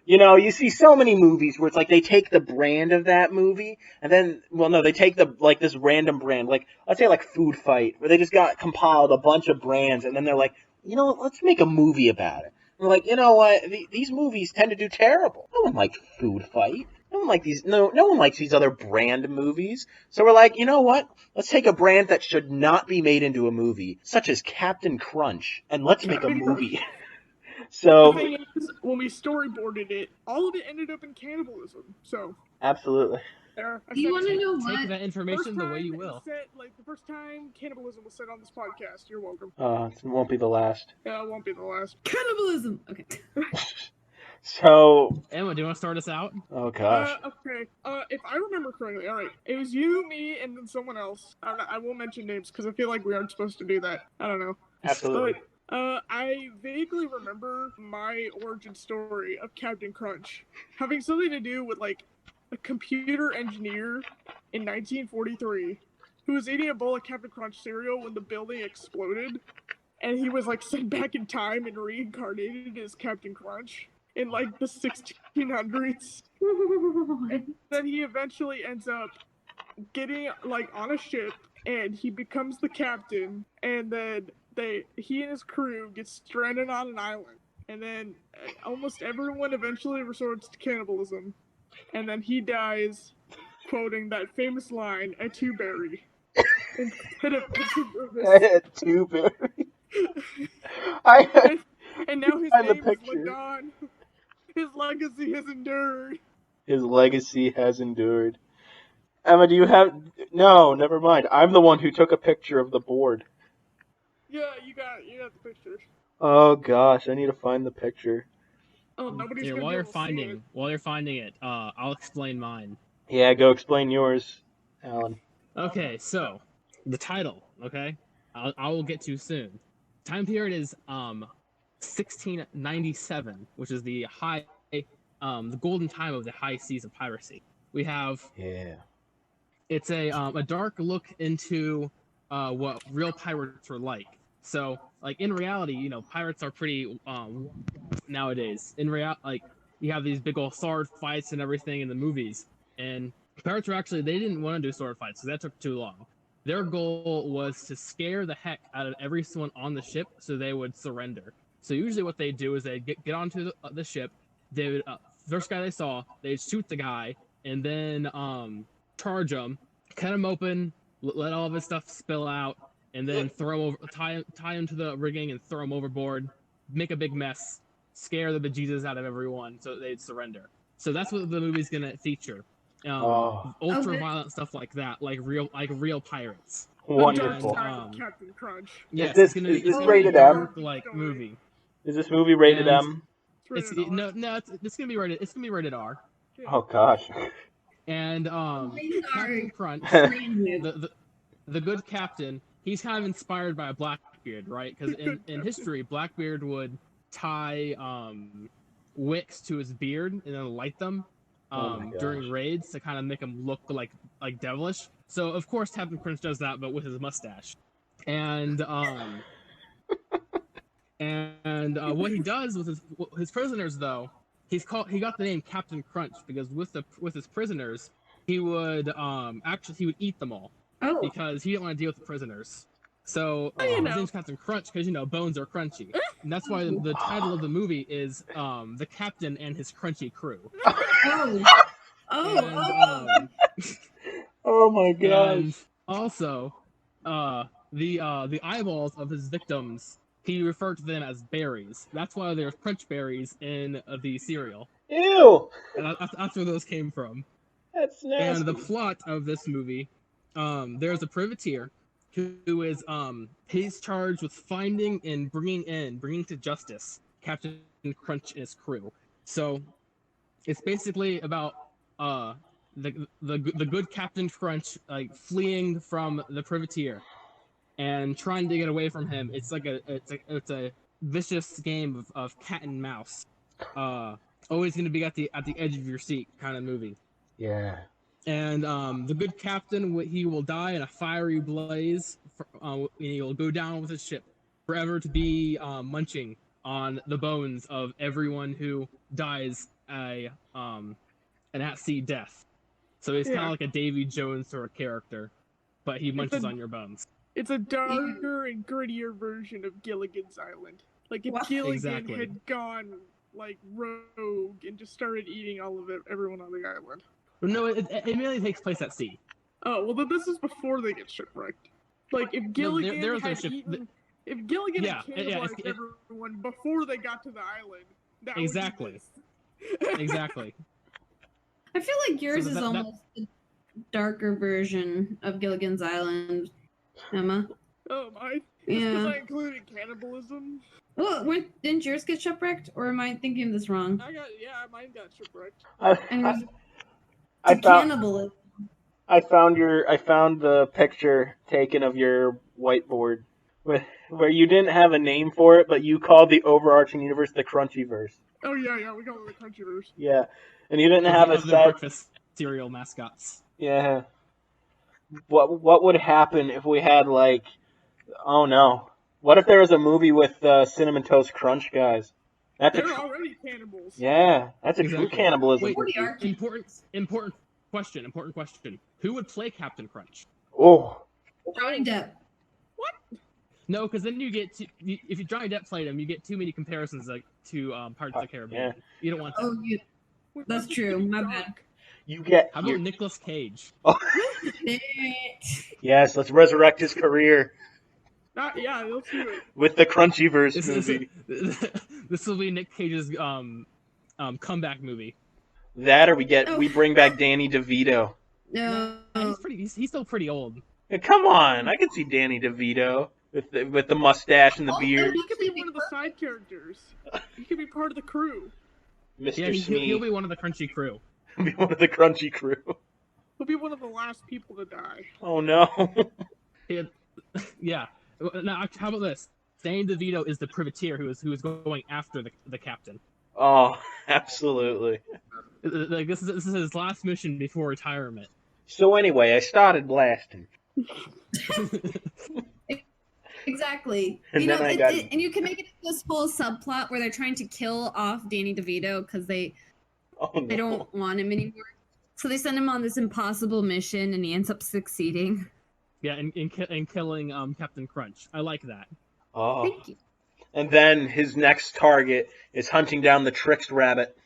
you see so many movies where it's they take the brand of that movie, and then, they take this random brand, let's say Food Fight, where they just compiled a bunch of brands, and then they're like, let's make a movie about it. We're like, you know what? These movies tend to do terrible. No one likes Food Fight. No one likes these. No one likes these other brand movies. So we're like, you know what? Let's take a brand that should not be made into a movie, such as Captain Crunch, and let's make a movie. So The thing is, when we storyboarded it, all of it ended up in cannibalism. So absolutely. there. Do you want to know Take what? that information the way you will. The first time cannibalism was said on this podcast. You're welcome. It won't be the last. Yeah, it won't be the last. Cannibalism. Okay. So, Emma, do you want to start us out? oh gosh. Okay. If I remember correctly, all right, it was you, me, and then someone else. I won't mention names because I feel like we aren't supposed to do that. I don't know. Absolutely. But, I vaguely remember my origin story of Captain Crunch having something to do with like a computer engineer in 1943 who was eating a bowl of Captain Crunch cereal when the building exploded, and he was like sent back in time and reincarnated as Captain Crunch in like the 1600s. And then he eventually ends up getting like on a ship, and he becomes the captain, and then he and his crew get stranded on an island, and then almost everyone eventually resorts to cannibalism, and then he dies quoting that famous line, "A two-berry." Instead of I had two berries. and now his Find the name is picture. Ladon. His legacy has endured. His legacy has endured. Emma, do you have... No, never mind. I'm the one who took a picture of the board. Yeah, you got the pictures. Oh gosh, I need to find the picture. Oh, nobody's Here, gonna while be you're able to see it. finding it, I'll explain mine. Yeah, go explain yours, Alan. Okay, so the title. Okay, I will get to soon. Time period is 1697, which is the golden time of the high seas of piracy. We have it's a dark look into what real pirates were like. So, like in reality, pirates are pretty nowadays. In like you have these big old sword fights and everything in the movies, and pirates were actually they didn't want to do sword fights, so that took too long. Their goal was to scare the heck out of everyone on the ship so they would surrender. So usually what they do is they get onto the ship. They would first guy they saw, they'd shoot the guy and then charge him, cut him open, let all of his stuff spill out, and then tie him to the rigging and throw him overboard, make a big mess, scare the bejesus out of everyone so they'd surrender. So that's what the movie's gonna feature. Ultra violent stuff like that, like real pirates. Wonderful. Captain Crunch. Yes, Is it's this gonna rated be a M? dark, like movie. Is this movie rated M? It's gonna be rated. It's gonna be rated R. Oh gosh. And Captain Crunch, the good captain, he's kind of inspired by Blackbeard, right? Because in history, Blackbeard would tie wicks to his beard and then light them during raids to kind of make him look like devilish. So of course Captain Crunch does that, but with his mustache. And what he does with his prisoners, though, he got the name Captain Crunch because with his prisoners, he would eat them all because he didn't want to deal with the prisoners. So his name's Captain Crunch because bones are crunchy, and that's why the title of the movie is The Captain and His Crunchy Crew. Oh my god! And also, the eyeballs of his victims, he referred to them as berries. That's why there's crunch berries in the cereal. Ew! And that's where those came from. That's nasty. And the plot of this movie, there's a privateer who is he's charged with finding and bringing to justice Captain Crunch and his crew. So it's basically about the good Captain Crunch like fleeing from the privateer and trying to get away from him. It's like a vicious game of cat and mouse. Always going to be at the edge of your seat kind of movie. Yeah. And the good captain, he will die in a fiery blaze. And he will go down with his ship forever to be munching on the bones of everyone who dies an at-sea death. So he's kind of like a Davy Jones sort of character, but he munches on your bones. It's a darker and grittier version of Gilligan's Island. Like if Gilligan had gone like rogue and just started eating all of everyone on the island. No, it mainly takes place at sea. Oh well, then this is before they get shipwrecked. Like if Gilligan had eaten If Gilligan Yeah, had cannibalized everyone before they got to the island, that Exactly. would be this. Exactly. I feel like yours So is that- almost a darker version of Gilligan's Island, Emma. Oh my! Because Yeah. I included cannibalism. Well, didn't yours get shipwrecked, or am I thinking of this wrong? Mine got shipwrecked. And it was I found cannibalism. I found the picture taken of your whiteboard where you didn't have a name for it, but you called the overarching universe the Crunchyverse. Oh yeah, we call it the Crunchyverse. Yeah, and you didn't have a of the set. breakfast cereal mascots. Yeah. What would happen if we had like, oh no, what if there was a movie with Cinnamon Toast Crunch guys? That's They're already cannibals. Yeah, that's a true Exactly. cannibalism. Wait, important question. Who would play Captain Crunch? Oh, Johnny Depp. What? No, because then you get if you Johnny Depp played him, you get too many comparisons like to Pirates of the Caribbean. Yeah. You don't want that. Oh, that's true. My bad. you get. How about Nicolas Cage? Yes, let's resurrect his career Yeah, let's do it. with the Crunchyverse movie. This will be Nick Cage's comeback movie. That or we bring back Danny DeVito. No. He's still pretty old. Yeah, come on, I can see Danny DeVito with the mustache and the beard. He could be one of the side characters. He could be part of the crew. Mr. Yeah, Smee. he'll be one of the Crunchy crew. He'll be one of the Crunchy crew. He'll be one of the last people to die. Oh no. Yeah. Now, how about this? Danny DeVito is the privateer who is going after the captain. Oh, absolutely. Like this is his last mission before retirement. So anyway, I started blasting. Exactly. And You know, then I got- and you can make it this whole subplot where they're trying to kill off Danny DeVito because they don't want him anymore. So they send him on this impossible mission, and he ends up succeeding. Yeah, and killing Captain Crunch. I like that. Oh. Thank you. And then his next target is hunting down the Trixed Rabbit,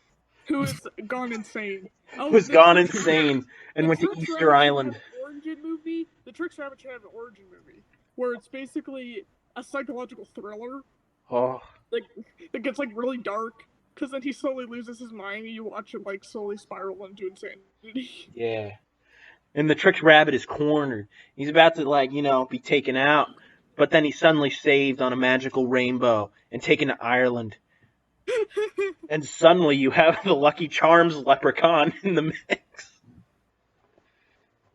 Who has gone insane. who's gone insane and went to Trix Easter Rabbit should Island. have an origin movie. The Trix Rabbit should have an origin movie where it's basically a psychological thriller. Oh. Like it gets like really dark because then he slowly loses his mind and you watch him like slowly spiral into insanity. Yeah. And the Trixed Rabbit is cornered. He's about to, be taken out. But then he's suddenly saved on a magical rainbow and taken to Ireland. And suddenly you have the Lucky Charms leprechaun in the mix.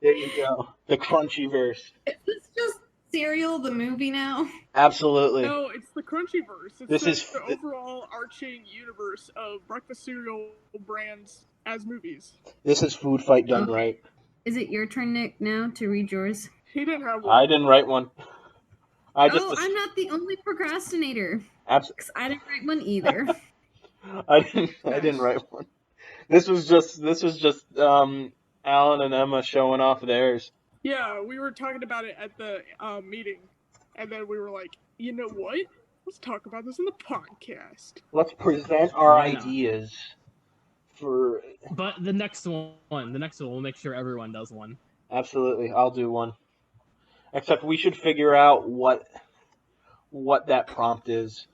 There you go. The Crunchyverse. Is this just Serial, the movie now? Absolutely. No, it's the Crunchyverse. It's the overall arching universe of breakfast cereal brands as movies. This is Food Fight done right. Is it your turn, Nick, now to read yours? He didn't have one. I didn't write one. I'm not the only procrastinator. Because I didn't write one either. I didn't write one. This was just Alan and Emma showing off theirs. Yeah, we were talking about it at the meeting, and then we were like, you know what? Let's talk about this in the podcast. Let's present our ideas for. But the next one, we'll make sure everyone does one. Absolutely, I'll do one. Except we should figure out what that prompt is.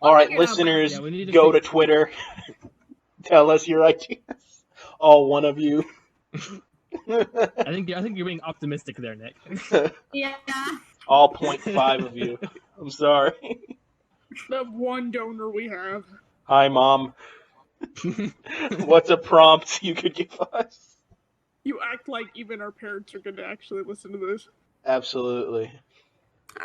All right, listeners, go to Twitter. Tell us your ideas. All one of you. I think you're being optimistic there, Nick. Yeah. All 0.5 of you. I'm sorry. The one donor we have. Hi, Mom. What's a prompt you could give us? You act like even our parents are going to actually listen to this. Absolutely.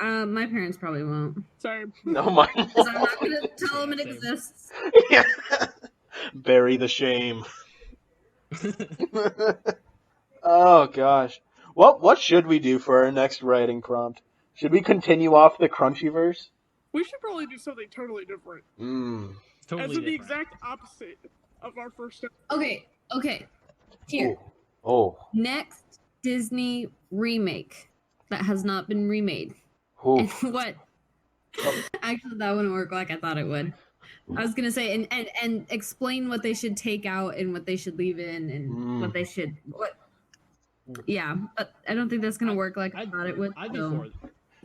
My parents probably won't. Sorry. No, mine won't. Because I'm not going to tell them it exists. Yeah. Bury the shame. Oh, gosh. What should we do for our next writing prompt? Should we continue off the Crunchyverse? We should probably do something totally different. Totally As in the different. exact opposite of our first step. Okay. Here. Oh. Next Disney remake that has not been remade. Oh. And what? Actually, that wouldn't work like I thought it would. I was gonna say and explain what they should take out and what they should leave in and what they should. Yeah, but I don't think that's gonna work like I thought it would. I'd be so. for it.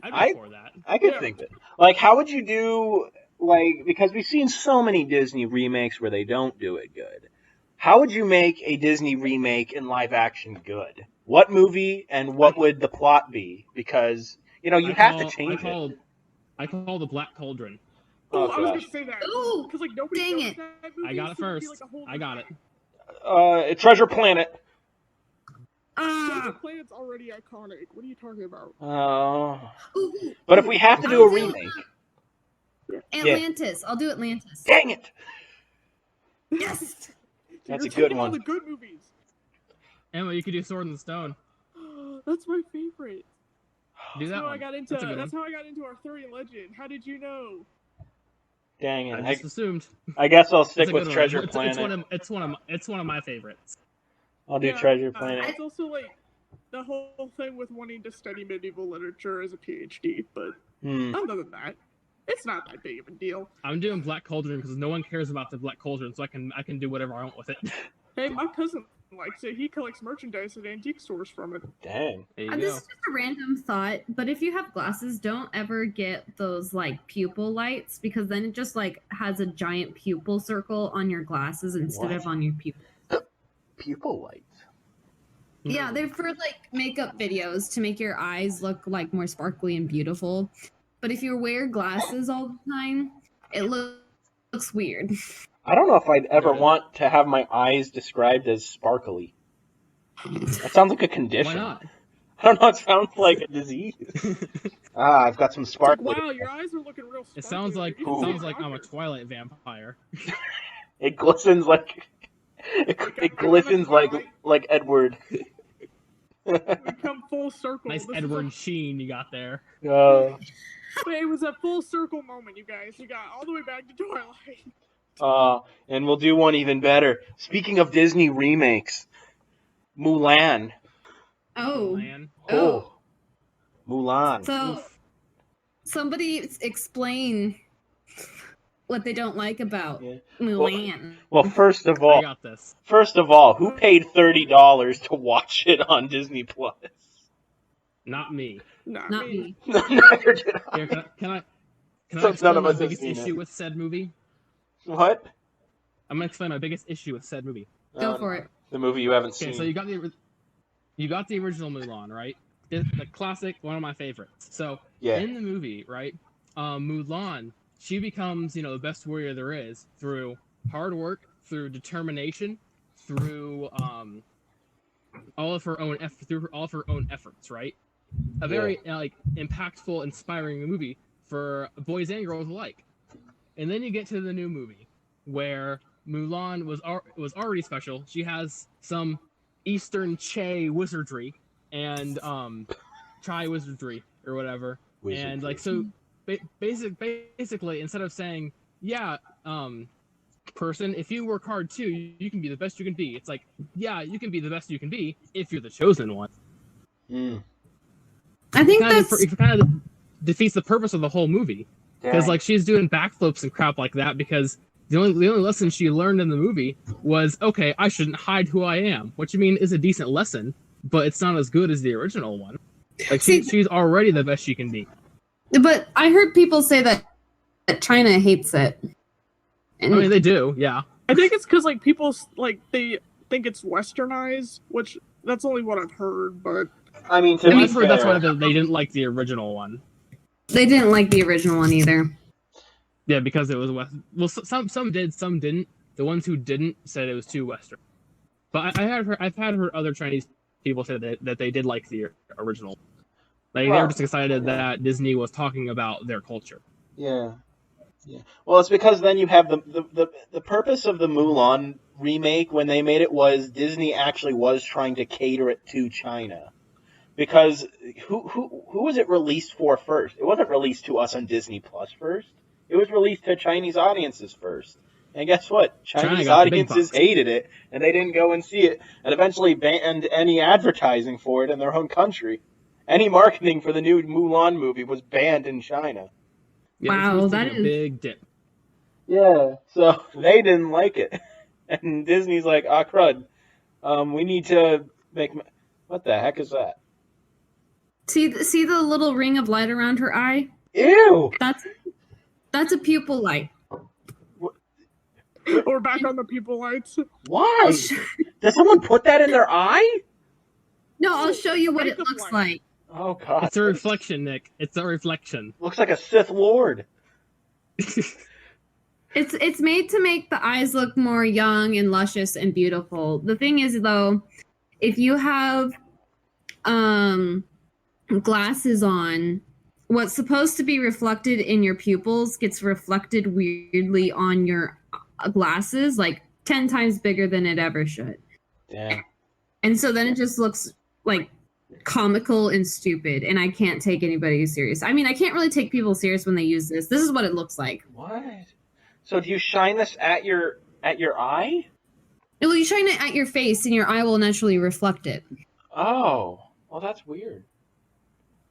I'd be for that. I could think that. Like, how would you do, like, because we've seen so many Disney remakes where they don't do it good. How would you make a Disney remake in live action good? What movie and what would the plot be? Because, you have to change it. I call the Black Cauldron. Oh, I was going to say that. Ooh, because like nobody dang knows it. that movie, I got it so it'd be, first. like, a whole I got it. Treasure Planet. Treasure Planet's already iconic. What are you talking about? But if we have to do a remake. Atlantis. I'll do Atlantis. Dang it! Yes! That's You're a good taking one. all the good movies. Emma, you could do Sword in the Stone. That's my favorite. Do that That's how one. I got into. That's how I got into Arthurian legend. How did you know? Dang it! I just assumed. I guess I'll stick It's a with good one. Treasure It's Planet. It's one of my favorites. I'll do Treasure Planet. It's also like the whole thing with wanting to study medieval literature as a PhD, but other than that, it's not that big of a deal. I'm doing Black Cauldron because no one cares about the Black Cauldron, so I can do whatever I want with it. Hey, my cousin likes it. He collects merchandise at antique stores from it. Dang. There you go. This is just a random thought, but if you have glasses, don't ever get those like pupil lights because then it just like has a giant pupil circle on your glasses instead of on your pupil. Pupil lights. Yeah, they're for like makeup videos to make your eyes look like more sparkly and beautiful. But if you wear glasses all the time, it looks weird. I don't know if I'd ever want to have my eyes described as sparkly. That sounds like a condition. Why not? I don't know. It sounds like a disease. I've got some sparkly. Wow, your eyes are looking real sparkly. It sounds like I'm a Twilight vampire. It glistens like it glistens like Edward. We come full circle. Nice Edward Sheen you got there. It was a full circle moment, you guys. You got all the way back to Twilight. And we'll do one even better. Speaking of Disney remakes, Mulan. Mulan. So, somebody explain what they don't like about Mulan. Well, first of all, I got this. Who paid $30 to watch it on Disney Plus? Not me. Not me. Neither did I. Here, can I None explain of my us have biggest seen issue it. with said movie? What? I'm gonna explain my biggest issue with said movie. Go for it. The movie you haven't seen. Okay, so you got the original Mulan, right? The classic, one of my favorites. So in the movie, right, Mulan, she becomes the best warrior there is through hard work, through determination, through all of her own efforts, right? A very impactful, inspiring movie for boys and girls alike. And then you get to the new movie where Mulan was already special. She has some Eastern Che wizardry and Chai wizardry or whatever. And basically instead of saying person, if you work hard too, you can be the best you can be. It's like, you can be the best you can be if you're the chosen one. I think it kind of defeats the purpose of the whole movie because she's doing backflips and crap like that because the only lesson she learned in the movie was, okay, I shouldn't hide who I am, which is a decent lesson, but it's not as good as the original one. Like she's already the best she can be. But I heard people say that China hates it. And they do, yeah. I think it's because people they think it's westernized, which that's only what I've heard. But I mean, I've heard that's why they didn't like the original one. They didn't like the original one either. Yeah, because it was West. Well, some did, some didn't. The ones who didn't said it was too Western. But I've heard other Chinese people say that they did like the original. They were just excited that Disney was talking about their culture. Yeah. Well, it's because then you have the purpose of the Mulan remake when they made it was Disney actually was trying to cater it to China. Because who was it released for first? It wasn't released to us on Disney Plus first. It was released to Chinese audiences first. And guess what? Chinese audiences hated it, and they didn't go and see it, and eventually banned any advertising for it in their own country. Any marketing for the new Mulan movie was banned in China. Yeah, wow, that is a big dip. Yeah, so they didn't like it. And Disney's like, crud. We need to make... What the heck is that? See the little ring of light around her eye? Ew. That's a pupil light. Or back on the pupil lights. Why? Does someone put that in their eye? No, I'll show you what it Makeup looks light. like. Oh god. It's a reflection, Nick. It's a reflection. Looks like a Sith Lord. It's made to make the eyes look more young and luscious and beautiful. The thing is, though, if you have glasses on, what's supposed to be reflected in your pupils gets reflected weirdly on your glasses, like 10 times bigger than it ever should. Damn. And so then it just looks like comical and stupid, and I can't take anybody serious. I mean, I can't really take people serious when they use this. This is what it looks like. What? So do you shine this at your eye? Well, you shine it at your face, and your eye will naturally reflect it. Oh. Well, that's weird.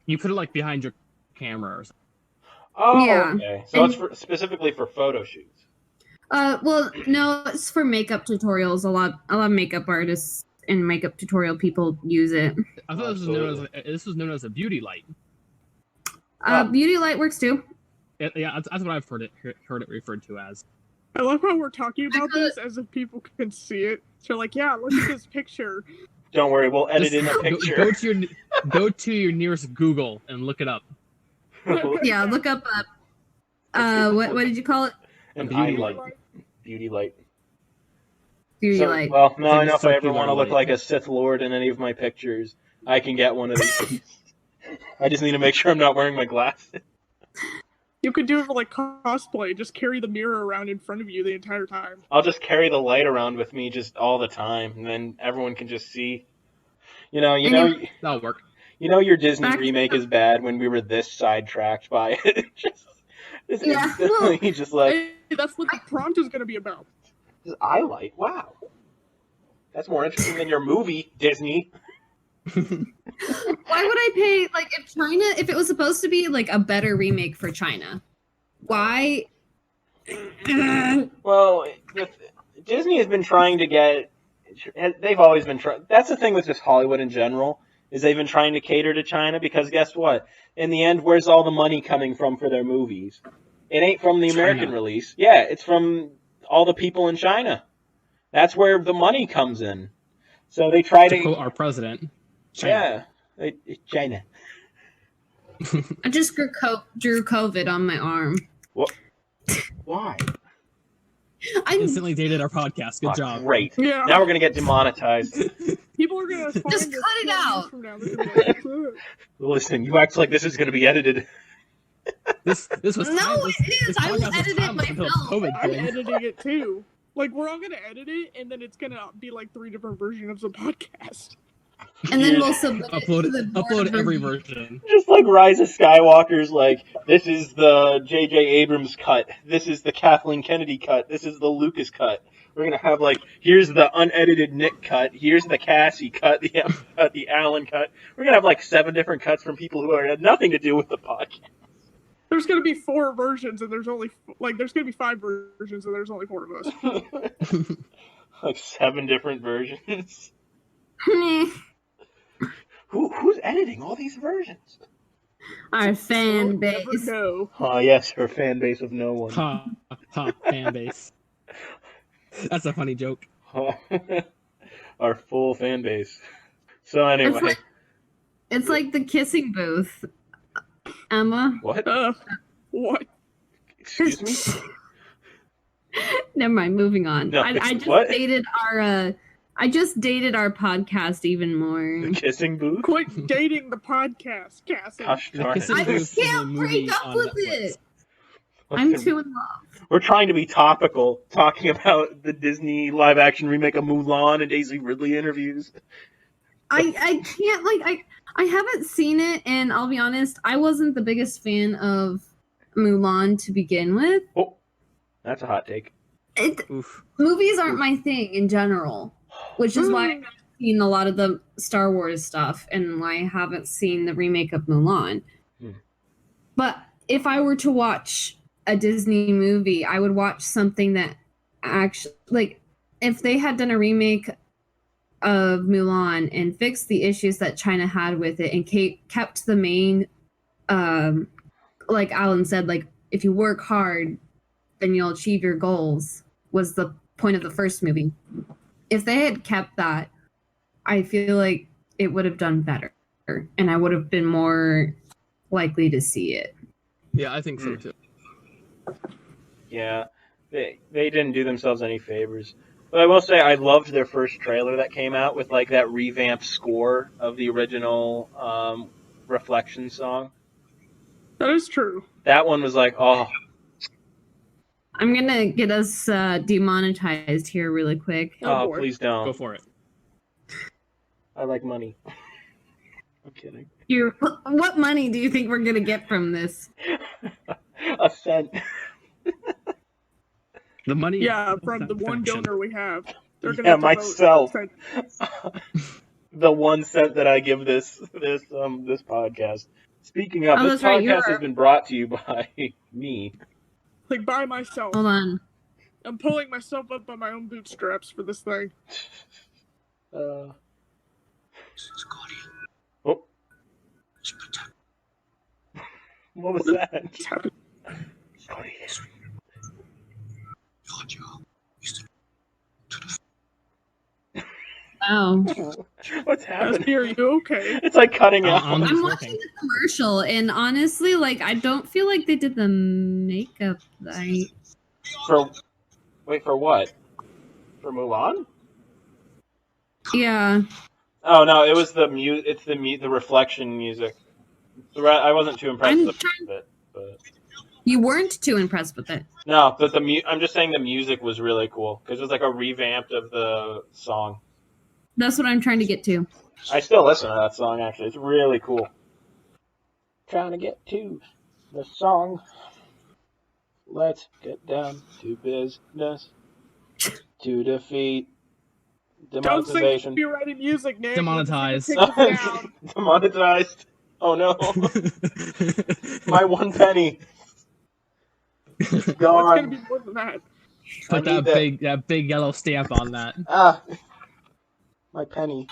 You put it like behind your camera or something. Oh, Yeah. okay. So it's specifically for photo shoots. Well, no, it's for makeup tutorials. A lot of makeup artists and makeup tutorial people use it. I thought this was known as a beauty light. Beauty light works too. Yeah, that's what I've heard it referred to as. I love how we're talking about this as if people can see it. So like, yeah, look at this picture. Don't worry, we'll edit Just in a picture. Go to your nearest Google and look it up. Yeah, look up. What did you call it? An Beauty eye light. Beauty light. Beauty So, light. well, now I know if I ever circular want to look light. like a Sith Lord in any of my pictures, I can get one of these. I just need to make sure I'm not wearing my glasses. You could do it for like cosplay. Just carry the mirror around in front of you the entire time. I'll just carry the light around with me just all the time, and then everyone can just see. You know, That'll work. your Disney Back- remake is bad when we were this sidetracked by it. Just Yeah. instantly just like Hey, that's what the prompt is going to be about. this eye light. Wow, that's more interesting than your movie, Disney. Why would I pay, like, if it was supposed to be like a better remake for China? Why? Well, Disney has been trying to get. They've always been trying. That's the thing with just Hollywood in general, is they've been trying to cater to China, because guess what? In the end, where's all the money coming from for their movies? It ain't from the American China. release. Yeah, it's from all the people in China. That's where the money comes in. So they try To to. quote our president. China. Yeah, China. I just drew COVID on my arm. What? Why? Instantly dated our podcast. Good job. Great. Yeah. Now we're gonna get demonetized. People are going to find Just this cut it 20 years out. from now. They're gonna be like, "What's up?" Listen, you act like this is gonna be edited. This was No, it is. I will podcast was edit it timeless until myself. COVID I'm thing. editing it too. Like, we're all going to edit it, and then it's going to be like 3 different versions of the podcast. And then we'll submit Upload it to the board upload of every review. version. Just like Rise of Skywalker's, like, this is the J.J. Abrams cut, this is the Kathleen Kennedy cut, this is the Lucas cut. We're gonna have, like, here's the unedited Nick cut, here's the Kassi cut, the Alan cut. We're gonna have, like, 7 different cuts from people who had nothing to do with the podcast. There's going to be 4 versions, and there's only, like, there's going to be 5 versions, and there's only 4 of us. Like, 7 different versions. Meh. Who's editing all these versions? Our fan You'll never base. know. Oh, yes, her fan base of no one. Ha ha fan base. That's a funny joke. Our full fan base. So anyway, It's like the kissing booth. Emma. what? What? Excuse me? Never mind, moving on. No, I just what? dated our podcast even more. The kissing booth? Quit dating the podcast, Cassie. Gosh darn it. Kissing I Booth is a can't movie break up on with Netflix. it. I'm too in love. We're trying to be topical, talking about the Disney live-action remake of Mulan and Daisy Ridley interviews. I can't, like, I haven't seen it, and I'll be honest, I wasn't the biggest fan of Mulan to begin with. Oh, that's a hot take. Oof. Movies aren't my thing in general, which is why I haven't seen a lot of the Star Wars stuff and why I haven't seen the remake of Mulan. But if I were to watch a Disney movie, I would watch something that actually, like, if they had done a remake of Mulan and fixed the issues that China had with it and kept the main, like Alan said, like if you work hard, then you'll achieve your goals, was the point of the first movie. If they had kept that, I feel like it would have done better and I would have been more likely to see it. Yeah, I think so too. Yeah, they didn't do themselves any favors. But I will say I loved their first trailer that came out with like that revamped score of the original Reflection song. That is true. That one was like, oh. I'm gonna get us demonetized here really quick. Oh, please don't. Go for it. I like money. I'm kidding. What money do you think we're gonna get from this? A cent. The money. Yeah, from the one donor we have. They're gonna Yeah, have to myself. vote. The 1 cent that I give this podcast. Speaking of, this podcast has been brought to you by me. Like by myself. Hold on. I'm pulling myself up by my own bootstraps for this thing. Oh. What was that? What's happening? Oh. What's happening? Are you okay? It's like cutting out. I'm watching the commercial, and honestly, like, I don't feel like they did the makeup right. For what? For Mulan? Yeah. Oh no, it was it's the Reflection music. I wasn't too impressed with it, but You weren't too impressed with it. no, but I'm just saying the music was really cool because it was like a revamp of the song. That's what I'm trying to get to. I still listen to that song actually. It's really cool. Trying to get to the song. Let's get down to business to defeat demonetization. Don't sing copyrighted music, Nick. Demonetized. Demonetized. Oh no. My 1 penny. It's gonna be more than that. Put that big yellow stamp on that. My penny.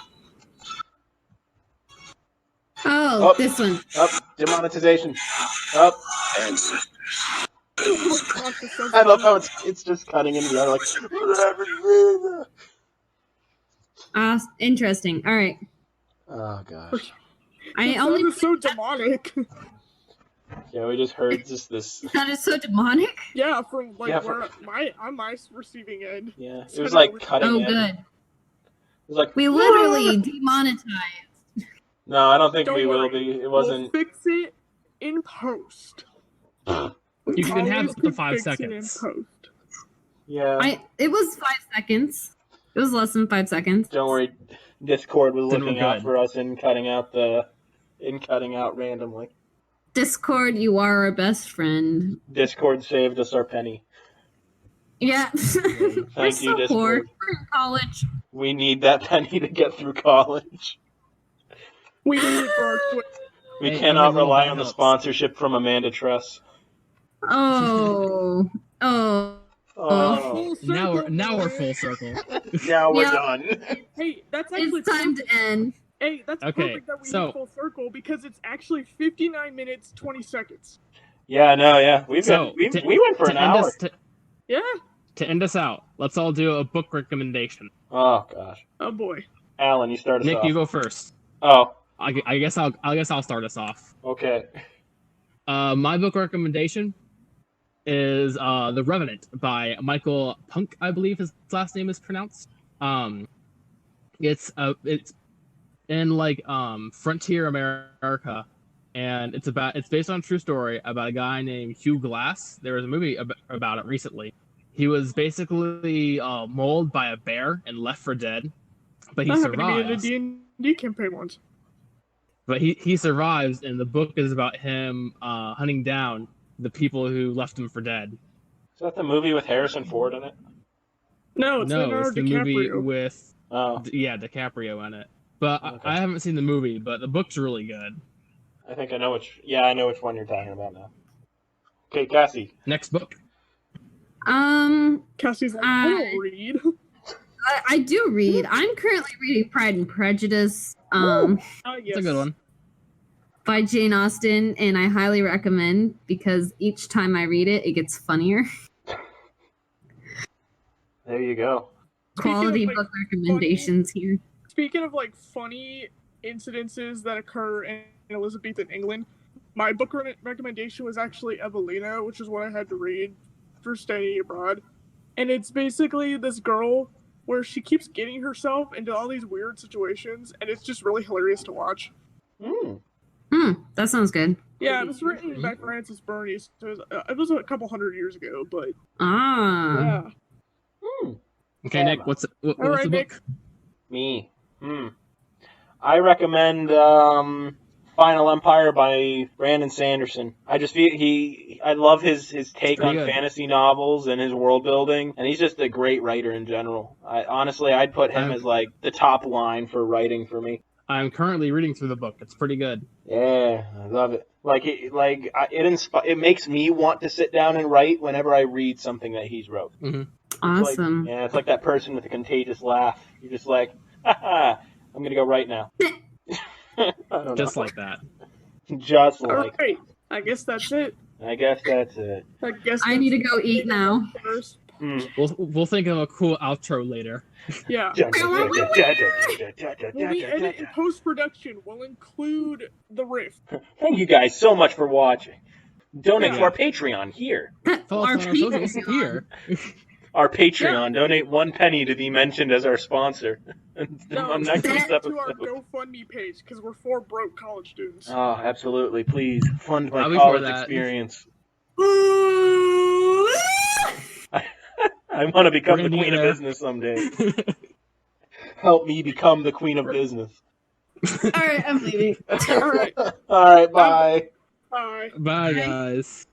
Oh, this one. Up, demonetization. Up. I love how it's just cutting into the other like. Interesting. All right. Oh gosh. That is so demonic. Yeah, we just heard just this. That is so demonic. Yeah, from like where on my receiving end. Yeah, it was like cutting. Oh, in. good. It was like we literally demonetized. No, I don't think we worry. will be. It wasn't. We'll fix it in post. You can have up to 5 seconds. In post. Yeah. It was 5 seconds. It was less than 5 seconds. Don't worry, Discord was Then looking we're out good. for us in cutting out randomly. Discord, you are our best friend. Discord saved us our penny. Yeah. We're Thank you, so Discord. poor. We're in college. We need that penny to get through college. We need it for our Twitter. We Hey, cannot everyone, rely that on the helps. sponsorship from Amanda Truss. Oh. Oh. Oh, Now we're full circle. now we're Yeah. done. Hey, that's actually It's time to end. Hey, that's Okay, perfect that we so- hit full circle because it's actually 59 minutes 20 seconds. Yeah, no, yeah, we So, went for an hour. Yeah. To end us out, let's all do a book recommendation. Oh gosh, Oh boy. Alan, you start us Nick, off. you go first. Oh, I guess I'll start us off. okay. My book recommendation is The Revenant by Michael Punk, I believe his last name is pronounced. It's in like frontier America, and it's based on a true story about a guy named Hugh Glass. There was a movie about it recently. He was basically mauled by a bear and left for dead, but he That happened to me in a survives. D&D campaign once. But he survives, and the book is about him hunting down the people who left him for dead. Is that the movie with Harrison Ford in it? No, it's No, Leonardo it's the movie DiCaprio. with Oh, DiCaprio in it. But Okay. I haven't seen the movie, but the book's really good. I think I know which. Yeah, I know which one you're talking about now. Okay, Kassi. Next book. Cassie's like, I don't read. I do read. I'm currently reading Pride and Prejudice. Yes. It's a good one. By Jane Austen, and I highly recommend because each time I read it, it gets funnier. There you go. Quality Speaking of, book recommendations here. Speaking of like funny incidences that occur in Elizabethan England, my book recommendation was actually Evelina, which is what I had to read for studying abroad. And it's basically this girl where she keeps getting herself into all these weird situations, and it's just really hilarious to watch. That sounds good. Yeah, it was written by Frances Burney, so it was a couple hundred years ago, but Ah. yeah. Okay, Nick, what's the Nick. book? Me. I recommend Final Empire by Brandon Sanderson. I just feel I love his take on fantasy novels and his world building, and he's just a great writer in general. Honestly, I'd put him as like the top line for writing for me. I'm currently reading through the book. It's pretty good. Yeah, I love it. It makes me want to sit down and write whenever I read something that he's wrote. Mm-hmm. Awesome. It's like that person with a contagious laugh. You're just like, haha, I'm gonna go right now. I don't Just know. like that. Just All like. right. I guess that's it. I guess that's it. I need to go eat now. First. We'll think of a cool outro later. Yeah. When we edit in post-production, we'll include the riff. Thank you guys so much for watching. Donate to Yeah. our Patreon here. Follow us on our socials here. Our Patreon. Donate 1 penny to be mentioned as our sponsor. No, On next week's donate to our episode. GoFundMe page, because we're 4 broke college students. Oh, absolutely. Please fund my I'll be college for that. experience. I want to become the queen of business someday. Help me become the queen of business. All right, I'm leaving. All right. All right, bye. Bye. Bye, guys.